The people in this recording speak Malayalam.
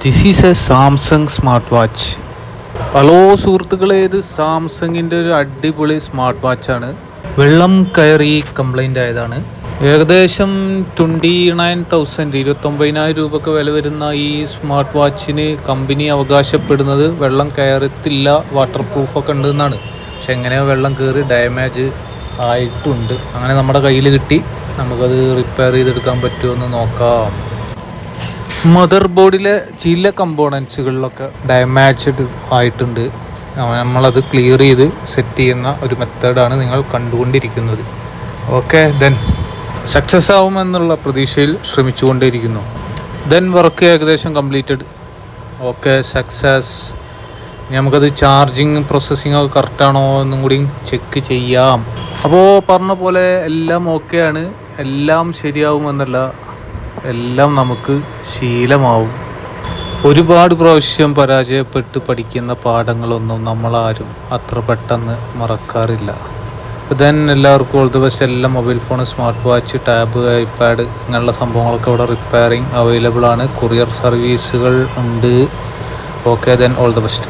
This is A Samsung smart watch. Hello സുഹൃത്തുക്കളെ, ഇത് സാംസങ്ങിൻ്റെ ഒരു അടിപൊളി സ്മാർട്ട് വാച്ചാണ്. വെള്ളം കയറി കംപ്ലൈൻ്റ് ആയതാണ്. ഏകദേശം 29,000 29,000 രൂപയ്ക്ക് വില വരുന്ന ഈ സ്മാർട്ട് വാച്ചിന് കമ്പനി അവകാശപ്പെടുന്നത് വെള്ളം കയറത്തില്ല, വാട്ടർ പ്രൂഫൊക്കെ ഉണ്ട് എന്നാണ്. പക്ഷെ എങ്ങനെയോ വെള്ളം കയറി ഡാമേജ് ആയിട്ടുണ്ട്. അങ്ങനെ നമ്മുടെ കയ്യിൽ കിട്ടി. നമുക്കത് റിപ്പയർ ചെയ്തെടുക്കാൻ പറ്റുമോ എന്ന് നോക്കാം. മദർ ബോർഡിലെ ചില കമ്പോണൻസുകളിലൊക്കെ ഡാമേജ്ഡ് ആയിട്ടുണ്ട്. നമ്മളത് ക്ലിയർ ചെയ്ത് സെറ്റ് ചെയ്യുന്ന ഒരു മെത്തേഡാണ് നിങ്ങൾ കണ്ടുകൊണ്ടിരിക്കുന്നത്. ഓക്കെ, ദെൻ സക്സസ് ആവുമെന്നുള്ള പ്രതീക്ഷയിൽ ശ്രമിച്ചുകൊണ്ടേയിരിക്കുന്നു. ദെൻ വർക്ക് ഏകദേശം കംപ്ലീറ്റഡ്. Okay, success. നമുക്കത് ചാർജിങ് പ്രോസസ്സിങ് ഒക്കെ കറക്റ്റാണോ എന്നും കൂടി ചെക്ക് ചെയ്യാം. അപ്പോൾ പറഞ്ഞ പോലെ എല്ലാം ഓക്കെയാണ്. എല്ലാം ശരിയാവുമെന്നല്ല, എല്ലാം നമുക്ക് ശീലമാവും. ഒരുപാട് പ്രാവശ്യം പരാജയപ്പെട്ട് പഠിക്കുന്ന പാഠങ്ങളൊന്നും നമ്മളാരും അത്ര പെട്ടെന്ന് മറക്കാറില്ല. ദെൻ എല്ലാവർക്കും ഓൾ ദി ബെസ്റ്റ്. എല്ലാ mobile phone, smart watch, tab, iPad ഇങ്ങനെയുള്ള സംഭവങ്ങളൊക്കെ ഇവിടെ റിപ്പയറിങ് അവൈലബിൾ ആണ്. കൊറിയർ സർവീസുകൾ ഉണ്ട്. Okay, then all the best.